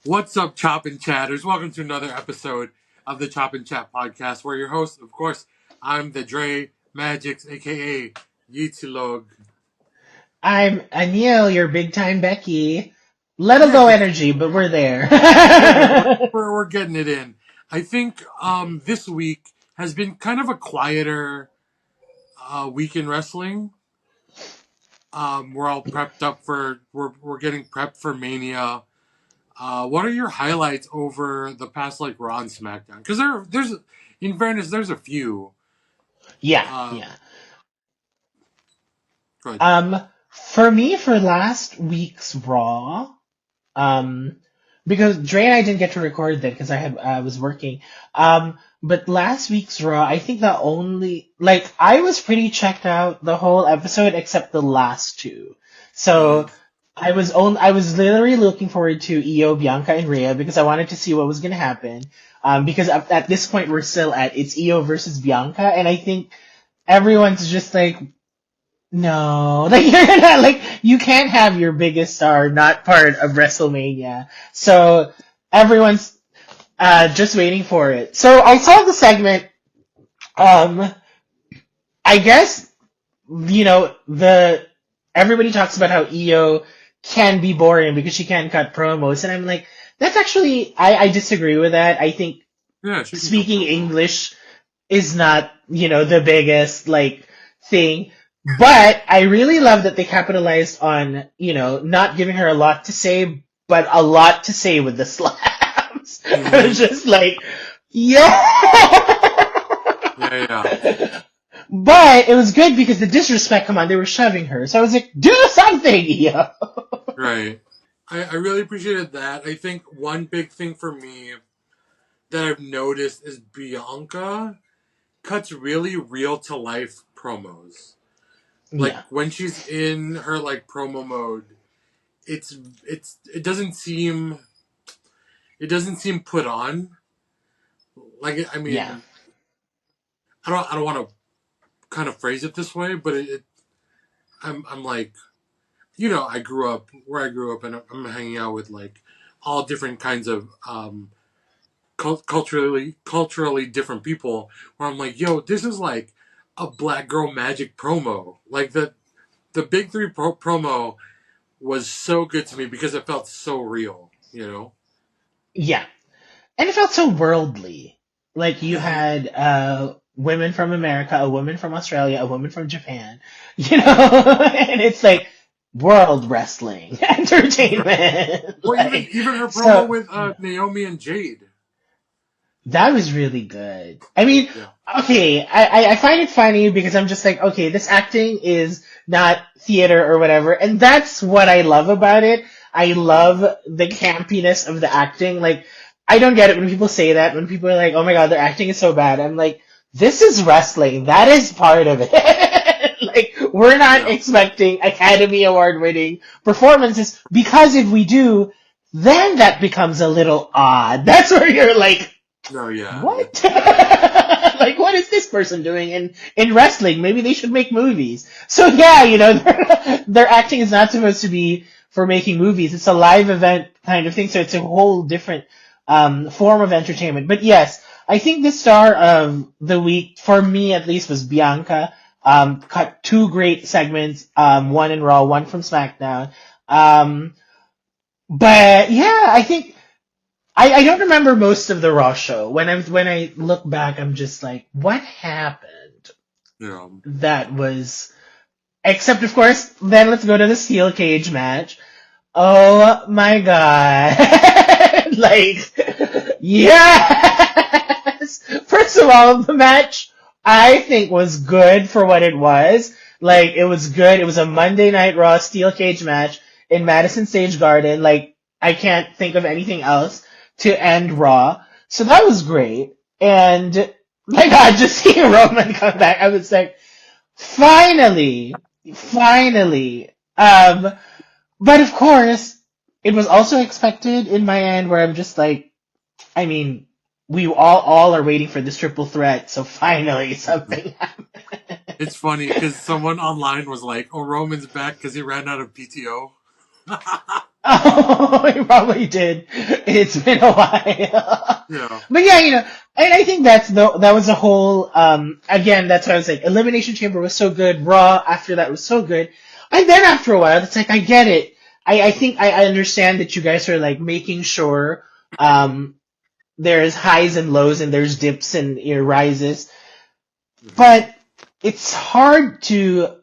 What's up, Chop and Chatters? Welcome to another episode of the Chop and Chat podcast, where your host, of course, I'm the Dre Magix, aka Yitzilog. I'm Anil, your big time Becky. Little Yeah, low energy, but we're there. yeah, we're getting it in. I think this week has been kind of a quieter week in wrestling. We're all prepped up for we're getting prepped for Mania. What are your highlights over the past Raw and SmackDown? Because there's in fairness, there's a few. Yeah, Uh, yeah. Good. Um, for me, for last week's Raw, um, because Dre and I didn't get to record then because I was working. But last week's Raw, I think the only I was pretty checked out the whole episode except the last two. Mm-hmm. So I was literally looking forward to Io, Bianca, and Rhea because I wanted to see what was gonna happen. Because at this point we're still at it's Io versus Bianca, and I think everyone's just like, no, you're not you can't have your biggest star not part of WrestleMania. So everyone's just waiting for it. So I saw the segment. Um, I guess the everybody talks about how Io can be boring because she can't cut promos, and I'm like, that's actually I disagree with that. I think Yeah, she can cut speaking promo. English is not the biggest thing. But I really love that they capitalized on, not giving her a lot to say, but a lot to say with the slaps. I Mm-hmm. was just like, yeah! Yeah, yeah, But it was good because the disrespect, come on, they were shoving her. So I was like, do something, yo! right. I really appreciated that. I think one big thing for me that I've noticed is Bianca cuts really real to life promos. Like Yeah, when she's in her promo mode, it's it doesn't seem put on. I yeah, mean, I don't want to kind of phrase it this way, but I'm like, I grew up where I grew up, and I'm hanging out with all different kinds of culturally different people. Where I'm like, yo, this is like a Black Girl Magic promo. Like the Big Three promo was so good to me because it felt so real. yeah. And it felt so worldly. Like you Mm-hmm. had women from America, a woman from Australia, a woman from Japan, and it's like world wrestling entertainment. Or even her promo So with Naomi and Jade. that was really good. I mean, Yeah. okay, I find it funny because I'm just like, okay, this acting is not theater or whatever, and that's what I love about it. I love the campiness of the acting. Like, I don't get it when people say that, when people are like, oh my god, their acting is so bad. I'm like, this is wrestling. That is part of it. We're not Yeah. expecting Academy Award winning performances because if we do, then that becomes a little odd. That's where you're like, No. Yeah. Yeah. what? What is this person doing in wrestling? Maybe they should make movies. So yeah, their acting is not supposed to be for making movies. It's a live event kind of thing. So it's a whole different form of entertainment. But yes, I think the star of the week, for me at least, was Bianca. Cut two great segments, one in Raw, one from SmackDown. Um, but yeah, I think I don't remember most of the Raw show. When I look back, I'm just like, what happened? Yeah. That was except of course. Then let's go to the steel cage match. Oh my god! Yes. First of all, the match I think was good for what it was. It was good. It was a Monday Night Raw steel cage match in Madison Stage Garden. I can't think of anything else to end Raw. So that was great. And my God, just seeing Roman come back, I was like, finally, finally. But of course, it was also expected in my end where I'm just like, I mean, we all are waiting for this triple threat, so finally something happened. It's funny because someone online was like, "Oh, Roman's back because he ran out of PTO." Oh, he probably did. It's been a while. Yeah. But yeah, and I think that was a whole again, that's why I was like Elimination Chamber was so good, Raw after that was so good. And then after a while it's like I get it. I think I understand that you guys are like making sure there's highs and lows and there's dips and rises. Hmm. But it's hard to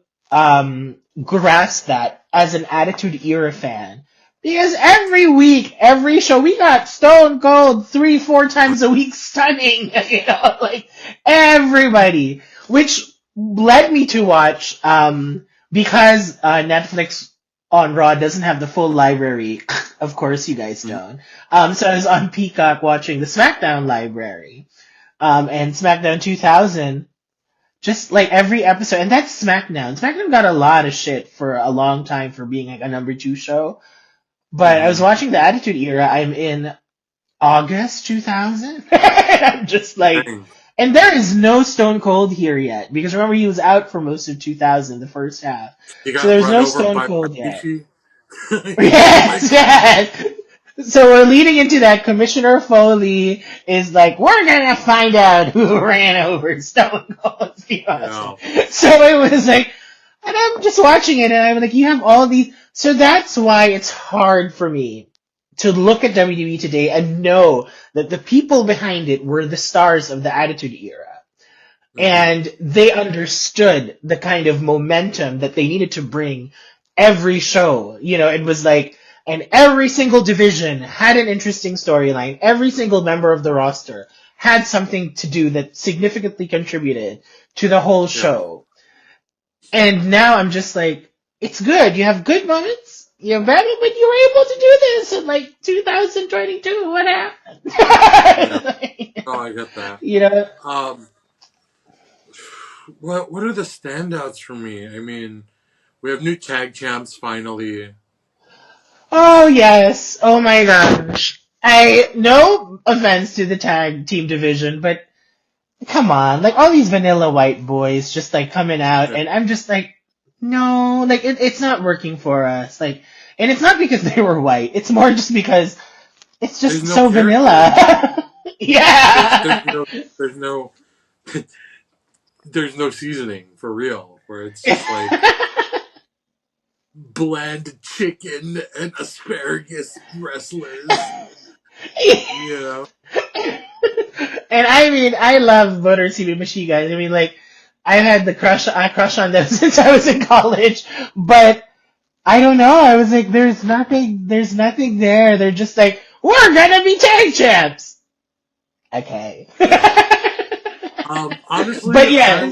grasp that as an Attitude Era fan. Because every week, every show, we got Stone Cold 3, 4 times a week stunning, like everybody. Which led me to watch, because Netflix on Raw doesn't have the full library. Of course, you guys don't. So I was on Peacock watching the SmackDown library. And SmackDown 2000 just like every episode, and that's SmackDown. SmackDown got a lot of shit for a long time for being like a number 2 show. But I was Hmm. watching the Attitude Era. I'm in August 2000. I'm just like, Dang. and there is no Stone Cold here yet because remember he was out for most of 2000, the first half. He So got there's run no over Stone by Cold yet. Rikishi. He got Yes, like run. yes. So we're leading into that. Commissioner Foley is like, we're gonna find out who ran over Stone Cold Steve Austin. Yeah. So it was like, and I'm just watching it, and I'm like, you have all these. So that's why it's hard for me to look at WWE today and know that the people behind it were the stars of the Attitude Era. Hmm. And they understood the kind of momentum that they needed to bring every show. It was like, and every single division had an interesting storyline. Every single member of the roster had something to do that significantly contributed to the whole Yeah. show. And now I'm just like, it's good. You have good moments. You're better, but you were able to do this in like 2022. What Yeah. happened? Oh, I get that. you know, Um, what are the standouts for me? I mean, we have new tag champs finally. Oh yes. Oh my gosh. No offense to the tag team division, but come on, like all these vanilla white boys just like coming out, Yeah. and I'm just like, no, like it's not working for us. Like, and it's not because they were white. It's more just because it's There's just no so character. vanilla. There's Yeah. no there's no there's no seasoning for real. Where it's just like bland chicken and asparagus wrestlers. You know. And I mean, I love Motor City Machine Guys. I mean, like, I crush on them since I was in college, but I don't know. I was like, there's nothing there. They're just like, we're gonna be tag champs. Okay. Yeah. Honestly, But yes.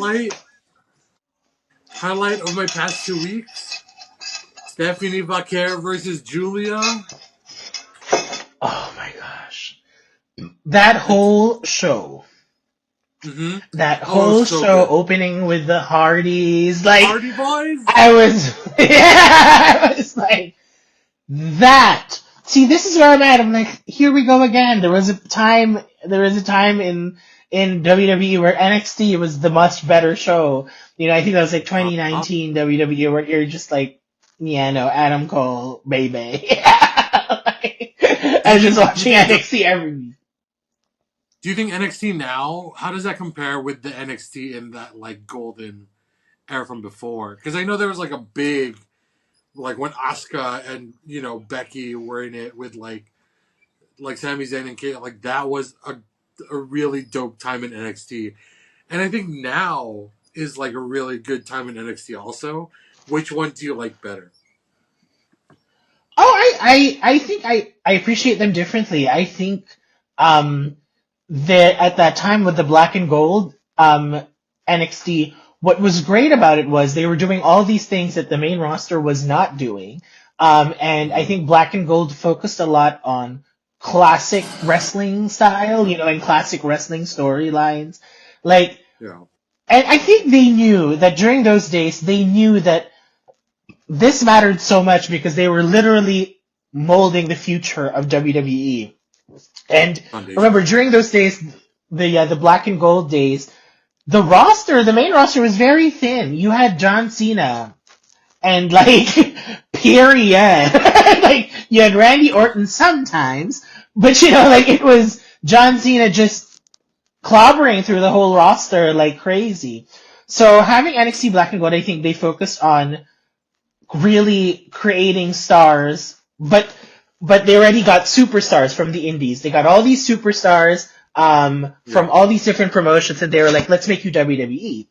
highlight of my past 2 weeks: Stephanie Vaquer versus Julia. Oh my gosh. That It's whole show. mm-hmm. That Oh, it was whole so show good. opening with the Hardys, like, Hardy Boys. I was, yeah, I was like, that. See, this is where I'm at. I'm like, here we go again. There was a time in WWE where NXT was the much better show. I think that was like Uh-huh. 2019 WWE where you're just like, yeah, no, Adam Cole, baby. Do I you was just think? Do you watching think? NXT every week. Do you think NXT now? How does that compare with the NXT in that like golden era from before? Because I know there was like a big like when Asuka and Becky were in it with like Sami Zayn and Kate. Like that was a really dope time in NXT, and I think now is like a really good time in NXT also. Which one do you like better? Oh, I think I appreciate them differently. I think um that at that time with the black and gold NXT, what was great about it was they were doing all these things that the main roster was not doing. And I Mm-hmm. think black and gold focused a lot on classic wrestling style, and classic wrestling storylines. Like, Yeah. and I think they knew that during those days, they knew that this mattered so much because they were literally molding the future of WWE. And Foundation. remember, during those days, the black and gold days, the main roster was very thin. You had John Cena and like period. Like you had Randy Orton sometimes, but like it was John Cena just clobbering through the whole roster like crazy. So having NXT Black and Gold, I think they focused on really creating stars, but they already got superstars from the indies. They got all these superstars from Yeah. all these different promotions, and they were like, let's make you WWE.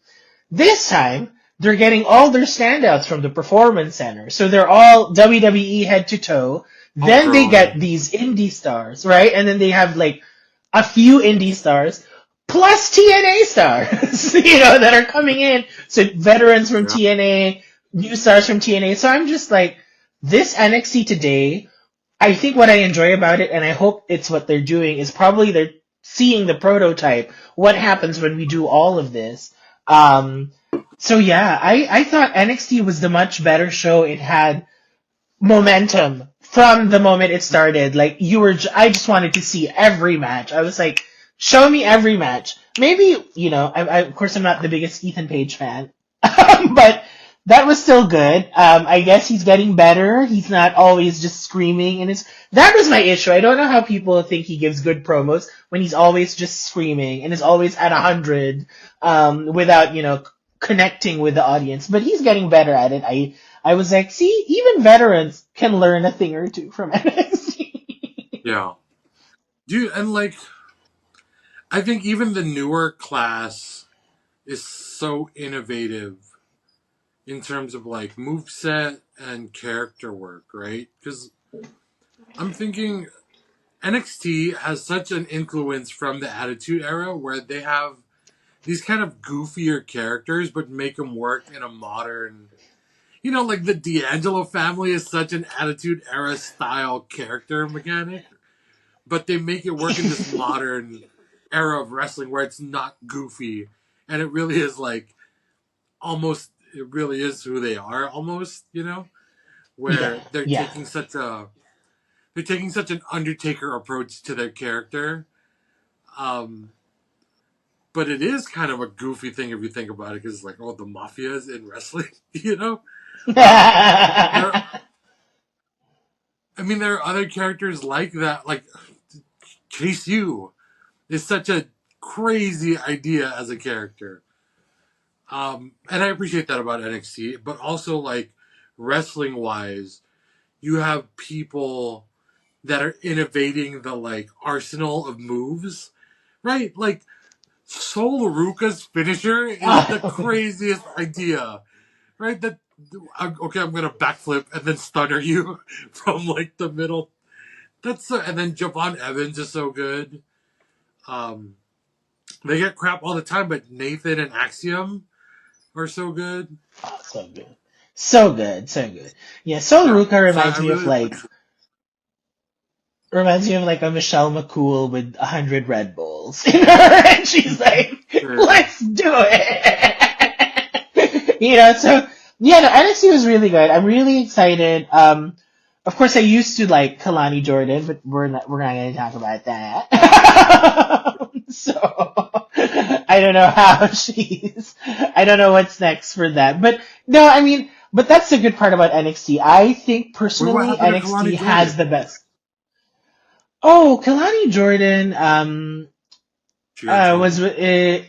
This time, they're getting all their standouts from the Performance Center. So they're all WWE head to toe. Then they get Homegrown. these indie stars, right? And then they have like a few indie stars plus TNA stars, that are coming in. So veterans from Yeah. TNA, new stars from TNA. So I'm just like, this NXT today, I think what I enjoy about it, and I hope it's what they're doing, is probably they're seeing the prototype. What happens when we do all of this? So yeah, I thought NXT was the much better show. It had momentum from the moment it started. Like I just wanted to see every match. I was like, show me every match. Maybe of course I'm not the biggest Ethan Page fan, but that was still good. I guess he's getting better. He's not always just screaming, and that was my issue. I don't know how people think he gives good promos when he's always just screaming and is always at 100, without connecting with the audience. But he's getting better at it. I was like, see, even veterans can learn a thing or two from NXT. Yeah. Dude, and like, I think even the newer class is so innovative in terms of like moveset and character work, right? Because I'm thinking NXT has such an influence from the Attitude Era where they have these kind of goofier characters but make them work in a modern. Like the D'Angelo family is such an Attitude Era style character mechanic, but they make it work in this modern era of wrestling where it's not goofy and it really is like almost it really is who they are almost, Yeah, where they're yeah. taking such an Undertaker approach to their character. Um, but it is kind of a goofy thing if you think about it, because it's like, oh, the mafia is in wrestling. Um, there. I mean, there are other characters like that. Like Chase U is such a crazy idea as a character. And I appreciate that about NXT, but also like wrestling wise, you have people that are innovating the like arsenal of moves, right? Like Sol Ruka's finisher is the craziest idea, right? Okay, I'm gonna backflip and then stunner you from like the middle. And then Javon Evans is so good. Um, they get crap all the time, but Nathan and Axiom are so good. Oh, so good. So good, so good. Yeah, Sol Yeah, Ruka so I really reminds me of like a Michelle McCool with 100 Red Bulls in her, and she's like, yeah. "Let's do it." So yeah, no, NXT was really good. I'm really excited. Of course, I used to like Kalani Jordan, but we're not going to talk about that. So I don't know how I don't know what's next for that, but no, I mean, but that's the good part about NXT. I think Wait, what personally, happened to NXT Kalani has Jordan? the best. Oh, Kalani Jordan, She got in was trouble.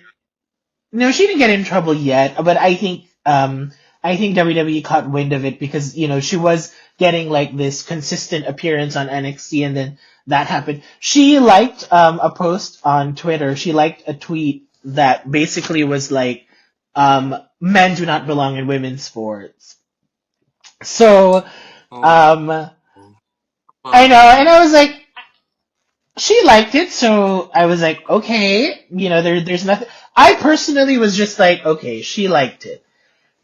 no, she didn't get in trouble yet, but I think WWE caught wind of it because she was getting like this consistent appearance on NXT, and then that happened. She liked a post on Twitter. She liked a tweet that basically was like, "Men do not belong in women's sports." So Oh my um, god. I know, and I Fine. was like, she liked it, so I was like, okay, there's nothing. I personally was just like, okay, she liked it.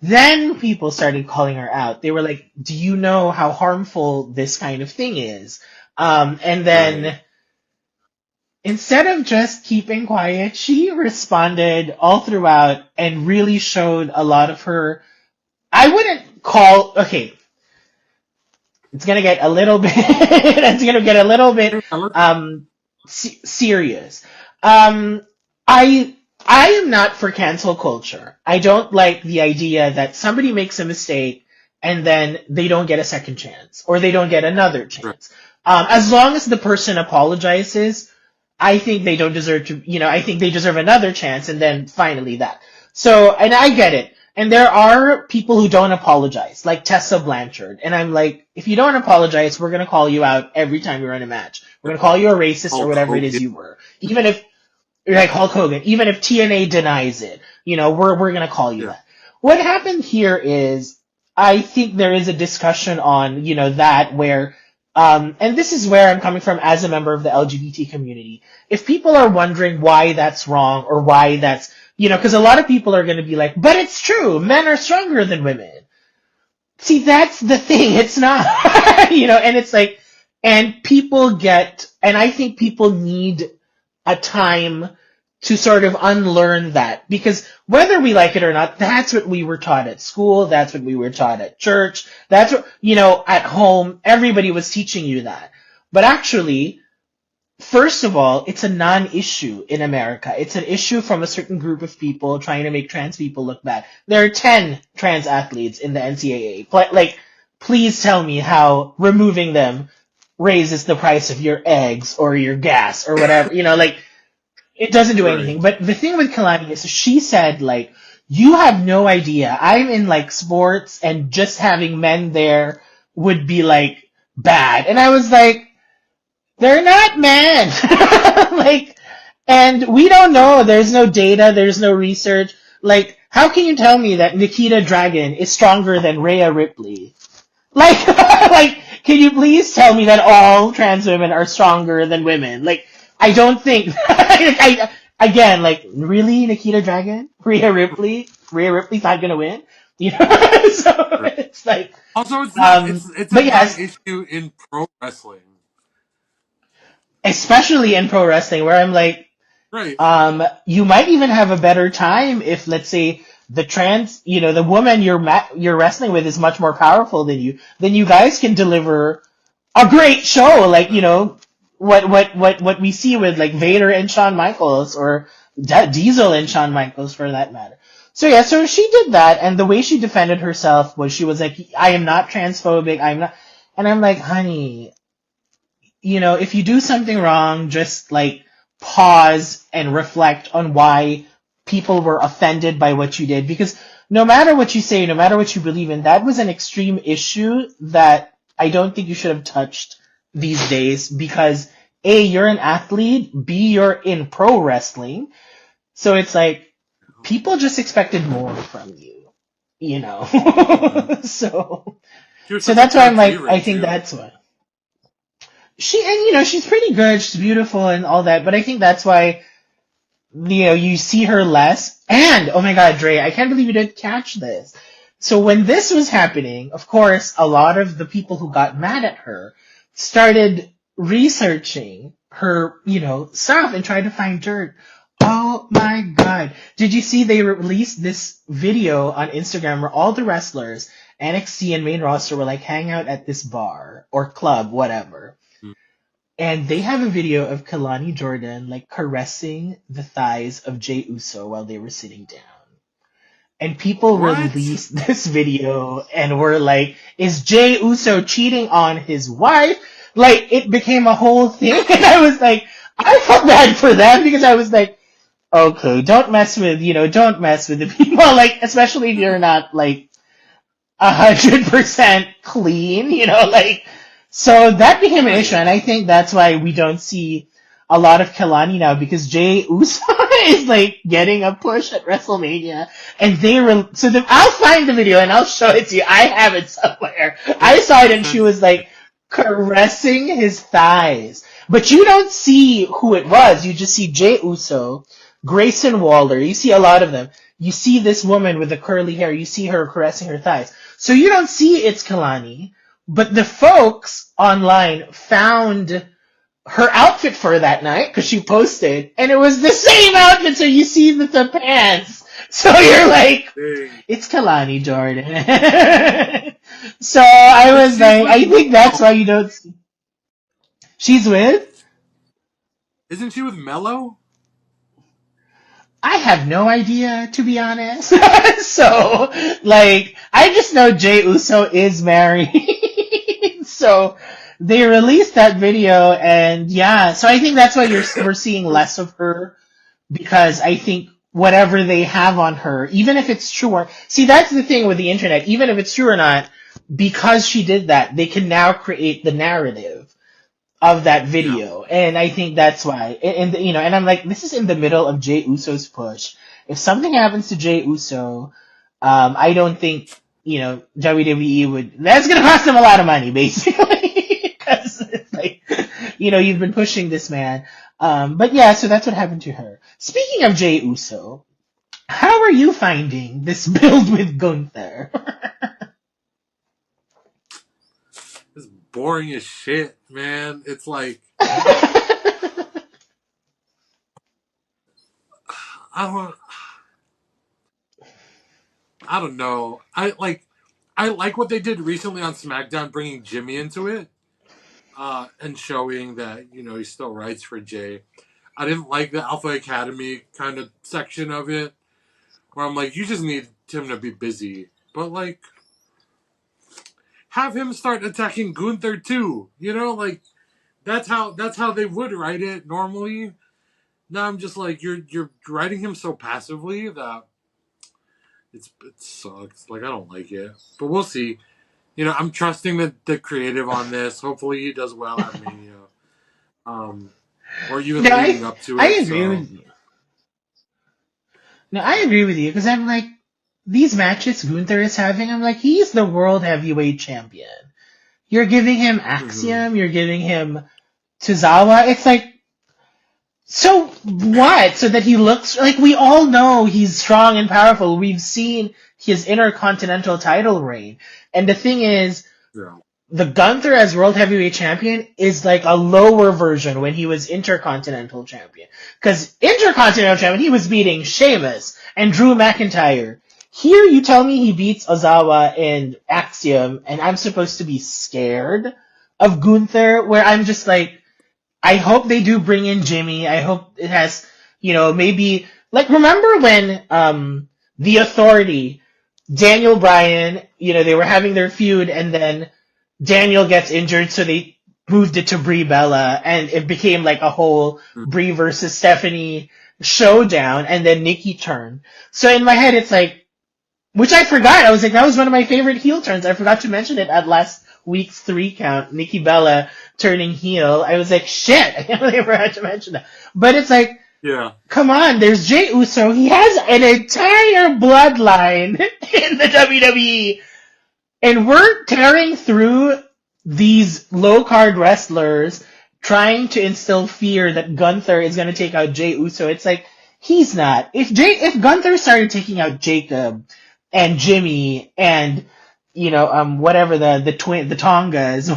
Then people started calling her out. They were like, do you know how harmful this kind of thing is? And Right. then instead of just keeping quiet, she responded all throughout and really showed a lot of her. I wouldn't call, okay, it's gonna get a little bit, it's gonna get a little bit Yeah, let's um serious. um I am not for cancel culture. I don't like the idea that somebody makes a mistake and then they don't get a second chance or they don't get another Right. chance. As long as the person apologizes, I think they don't deserve to, I think they deserve another chance and then finally that. So, and I get it. And there are people who don't apologize, like Tessa Blanchard. And I'm like, if you don't apologize, we're going to call you out every time you're in a match. We're going to call you a racist or Hulk whatever it is Hogan. you were. Even if, like Hulk Hogan, even if TNA denies it, we're going to call you Yeah. that. What happened here is, I think there is a discussion on, that where, and this is where I'm coming from as a member of the LGBT community. If people are wondering why that's wrong or why that's, because a lot of people are going to be like, but it's true, men are stronger than women. See, that's the thing. It's not, and it's like, and I think people need a time to sort of unlearn that because whether we like it or not, that's what we were taught at school. That's what we were taught at church. That's what, at home, everybody was teaching you that. But actually, first of all, it's a non-issue in America. It's an issue from a certain group of people trying to make trans people look bad. There are 10 trans athletes in the NCAA. Like, please tell me how removing them raises the price of your eggs or your gas or whatever. Like, it doesn't do Right. anything. But the thing with Kalani is she said, like, you have no idea. I'm in, like, sports and just having men there would be, like, bad. And I was like, they're not men. Like, and we don't Right. know. There's no data. There's no research. Like, how can you tell me that Nikita Dragon is stronger than Rhea Ripley? Like, like, can you please tell me that all trans women are stronger than women? Like, I don't think. Again, like, really, Nikita Dragon, Rhea Ripley, Rhea Ripley's not gonna win. So Right. it's like, Also, it's not. It's a but yes, non-issue in pro wrestling. especially in pro wrestling, where I'm like, Right. you might even have a better time if, let's say, the woman you're wrestling with is much more powerful than you. Then you guys can deliver a great show, like what we see with like Vader and Shawn Michaels, or Diesel and Shawn Michaels for that matter. So yeah, so she did that, and the way she defended herself was she was like, "I am not transphobic. I'm not," and I'm like, "Honey, if you do something wrong, just like pause and reflect on why people were offended by what you did. Because no matter what you say, no matter what you believe in, that was an extreme issue that I don't think you should have touched these days because A, you're an athlete, B, you're in pro wrestling. So it's like people just expected more from you, Mm-hmm. so She was so such a that's why good I'm like, I favorite think too. that's why she's pretty good, she's beautiful and all that, but I think that's why you see her less. And oh my god, Dre, I can't believe you didn't catch this. So when this was happening, of course, a lot of the people who got mad at her started researching her, stuff and trying to find dirt. Oh my god. Did you see they released this video on Instagram where all the wrestlers, NXT and main roster, were like hang out at this bar or club, whatever, and they have a video of Kalani Jordan like caressing the thighs of Jey Uso while they were sitting down. And people What? released this video and were like, is Jey Uso cheating on his wife? Like, it became a whole thing. And I was like, I felt bad for them because I was like, okay, don't mess with the people. Like, especially if you're not like 100% clean, like, so that became an issue, Right. and I think that's why we don't see a lot of Kalani now because Jey Uso is like getting a push at WrestleMania, and I'll find the video and I'll show it to you. I have it somewhere. I Yeah. saw it, and she Send was it. like caressing his thighs, but you don't see who it was. You just see Jey Uso, Grayson Waller. You see a lot of them. You see this woman with the curly hair. You see her caressing her thighs. So you don't see it's Kalani, but the folks online found her outfit for that night because she posted, and it was the same outfit. So you see the pants. So you're like, Dang. it's Kalani Jordan. So I But was she's like, with I think that's Mello. why you don't. She's with. Isn't she with Mello? I have no idea, to be honest. So, like, I just know Jey Uso is married. So, they released that video, and yeah, so I think that's why we're seeing less of her, because I think whatever they have on her, even if it's true or see, that's the thing with the internet, even if it's true or not, because she did that, they can now create the narrative of that Yeah. video, and I think that's why. And and I'm like, this is in the middle of Jey Uso's push. If something happens to Jey Uso, I don't think WWE would. That's gonna cost them a lot of money, basically, because it's like, you've been pushing this man. But yeah, so that's what happened to her. Speaking of Jey Uso, how are you finding this build with Gunther? It's boring as shit, man. It's like I don't I don't know. I like what they did recently on SmackDown, bringing Jimmy into it, and showing that he still writes for Jay. I didn't like the Alpha Academy kind of section of it, where I'm like, you just need him to be busy, but like, have him start attacking Gunther too. Like that's how they would write it normally. Now I'm just like, you're writing him so passively that it sucks. Like I don't like it, but we'll see. I'm trusting the creative on this. Hopefully he does well at Mania, um, or No, even leading up to I it. agree So with you. No, I agree with you because I'm like, these matches Gunther is having, I'm like, he's the world heavyweight champion. You're giving him mhm. Axiom, you're giving him Tozawa. It's like, so what? So that he looks like, we all know he's strong and powerful. We've seen his intercontinental title reign. And the thing is, Yeah, the Gunther as World Heavyweight Champion is like a lower version when he was Intercontinental Champion. Because Intercontinental Champion, he was beating Sheamus and Drew McIntyre. Here you tell me he beats Ozawa and Axiom, and I'm supposed to be scared of Gunther, where I'm just like, I hope they do bring in Jimmy. I hope it has, maybe, like, remember when The Authority, Daniel Bryan, they were having their feud, and then Daniel gets injured, so they moved it to Brie Bella, and it became like a whole Brie versus Stephanie showdown, and then Nikki turned. So in my head, it's like, which I forgot. I was like, that was one of my favorite heel turns. I forgot to mention it at last week's 3 count. Nikki Bella turning heel. I was like, shit, I can't believe I forgot to mention that. But it's like, yeah, come on, there's Jey Uso. He has an entire bloodline in the WWE, and we're tearing through these low card wrestlers trying to instill fear that Gunther is going to take out Jey Uso. It's like, he's not. If Gunther started taking out Jacob and Jimmy and whatever the Tongas,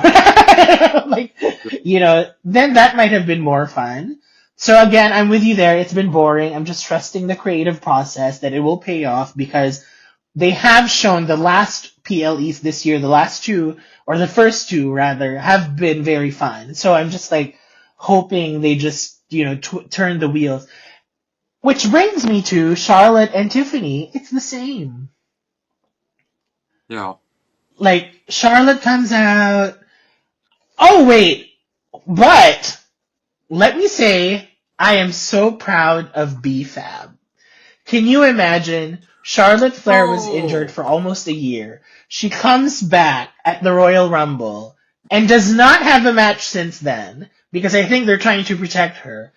like, then that might have been more fun. So again, I'm with you there. It's been boring. I'm just trusting the creative process that it will pay off, because they have shown the last PLEs this year, the last two, or the first two rather, have been very fun. So I'm just like hoping they just, turn the wheels. Which brings me to Charlotte and Tiffany. It's the same. yeah. Like, Charlotte comes out. Oh, wait. But, let me say, I am so proud of BFAB. Can you imagine? Charlotte Flair was injured Oh for almost a year. She comes back at the Royal Rumble and does not have a match since then, because I think they're trying to protect her.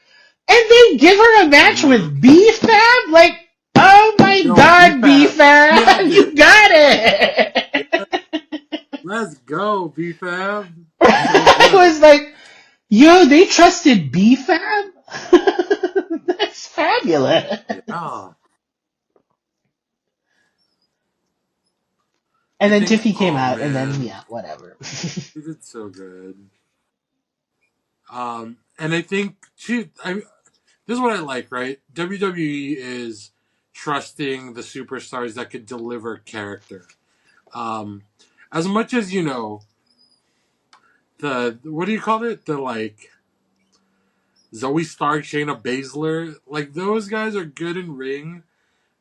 And they give her a match mm-hmm. with B-Fab? Like, oh my Yo, god, BFAB B-Fab! killed You it. got it! Yeah, let's go, BFAB. So I good. was like, yo, they trusted B-Fab? That's fabulous. Yeah, And I then think. Tiffy came Oh out, and then, man, yeah, whatever. he did so good. And I think this is what I like, right? WWE is trusting the superstars that could deliver character. Um, as much as the what do you call it? The like Zoe Stark, Shayna Baszler, like those guys are good in ring,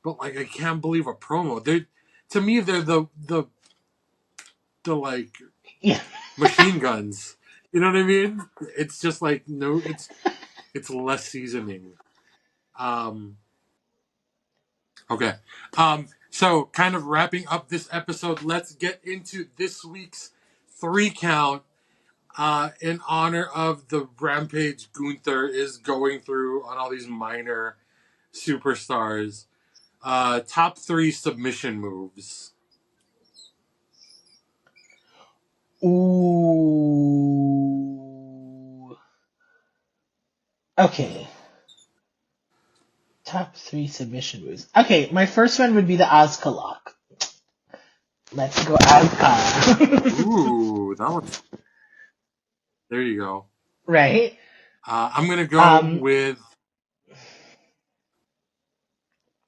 but like I can't believe a promo. They, to me, they're the like Yeah. machine guns. You know what I mean? It's just like no, it's less seasoning. Um, okay. So kind of wrapping up this episode, let's get into this week's 3 count. In honor of the Rampage Gunther is going through on all these minor superstars. Top 3 submission moves. Ooh. Okay. Top 3 submission moves. Okay, my first one would be the Asuka lock. Let's go Asuka. Ooh, that one. There you go. Right? I'm gonna go Um, with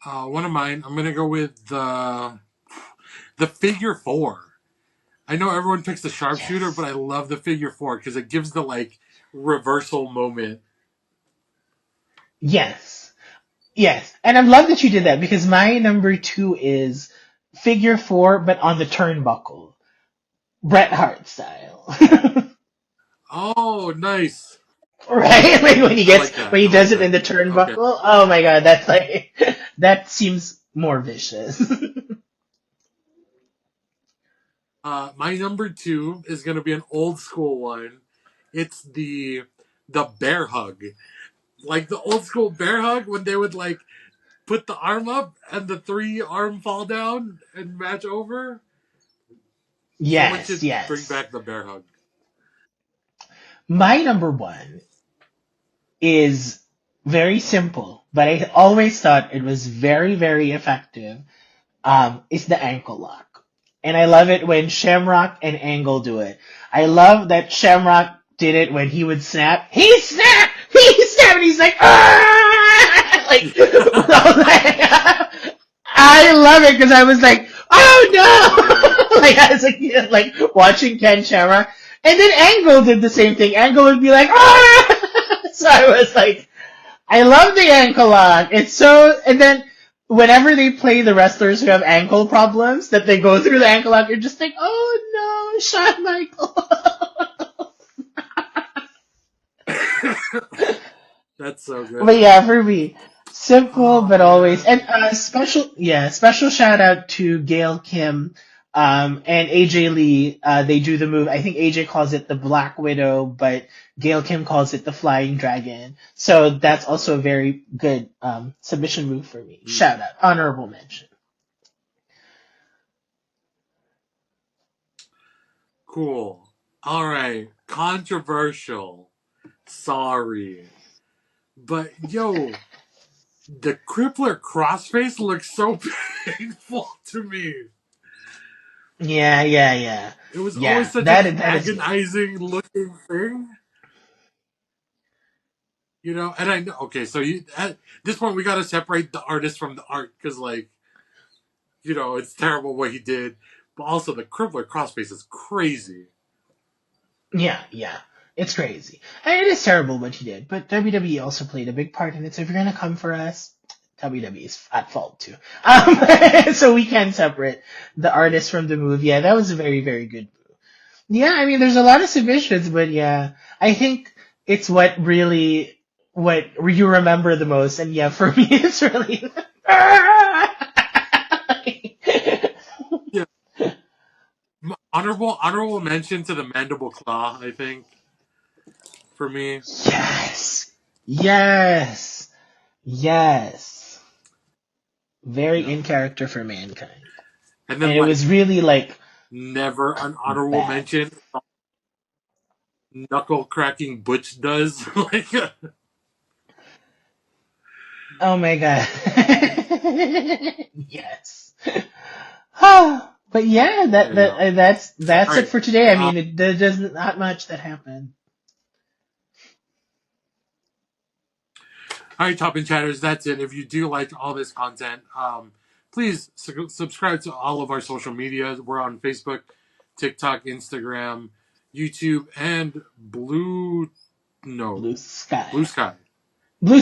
one of mine. I'm gonna go with the figure 4. I know everyone picks the sharpshooter, but yes. I love the figure 4 because it gives the like reversal moment. Yes. Yes. And I love that you did that because my number 2 is figure 4, but on the turnbuckle. Bret Hart style. Oh, nice. Right? Like I like that. when he I like does it that. in the Okay. turnbuckle. Oh my god, that's like that seems more vicious. My number 2 is gonna be an old school one. It's the bear hug, like the old school bear hug when they would like put the arm up and the 3 arm fall down and match over. Someone Yes, should bring yes. back the bear hug. My number 1 is very simple, but I always thought it was very, very effective. Is the ankle lock. And I love it when Shamrock and Angle do it. I love that Shamrock did it when he would snap. He snapped! He snapped! And he's like, ah! Like, I love it because I was like, oh no! Like, I was like, watching Ken Shamrock. And then Angle did the same thing. Angle would be like, ah! So I was like, I love the ankle lock. It's so, and then whenever they play the wrestlers who have ankle problems, that they go through the ankle lock, you're just like, oh no, Shawn Michaels. That's so But good. yeah, for me, simple Oh but always, and man. special shout out to Gail Kim, and AJ Lee. They do the move. I think AJ calls it the Black Widow, but Gail Kim calls it the Flying Dragon. So that's also a very good submission move for me. Mm, Shout out, honorable mention. cool. All right. Controversial. Sorry. But yo, the crippler crossface looks so painful to me. Yeah, yeah, yeah, It was always yeah. such an That is good. agonizing looking thing, you know. And I know, okay, so you at this point we got to separate the artist from the art because, like, you know, it's terrible what he did, but also the crippler crossface is crazy. Yeah, yeah. It's crazy. And it is terrible what he did, but WWE also played a big part in it. So if you're gonna come for us, WWE is at fault too. So we can separate the artist from the move. Yeah, that was a very, very good move. Yeah, I mean, there's a lot of submissions, but yeah, I think it's what you remember the most. And yeah, for me, it's really. Yeah, honorable mention to the mandible claw. I think for me, Yes, yes, yes. Very yeah, in character for mankind. and And then it like was really like never an honorable bad. mention. Knuckle cracking Butch does like Oh my god. Yes. But yeah, yeah. All that's it right. for today. I Um, mean, there's not much that happened. all right, Top and Chatters, that's it. If you do like all this content, please subscribe to all of our social medias. We're on Facebook, TikTok, Instagram, YouTube, and Blue. No. Blue Blue Sky. Sky. Blue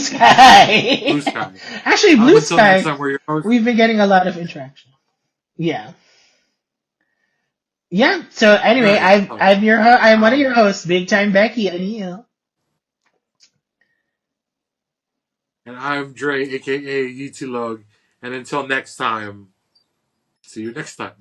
Blue Sky. Sky. Actually, Blue Until next Sky, time, we're your host. we've been getting a lot of interaction. Yeah. Yeah. So anyway, Right. I'm one of Um, your hosts, Big Time Becky and you. and I'm Dre, aka Yitilog. And until next time, see you next time.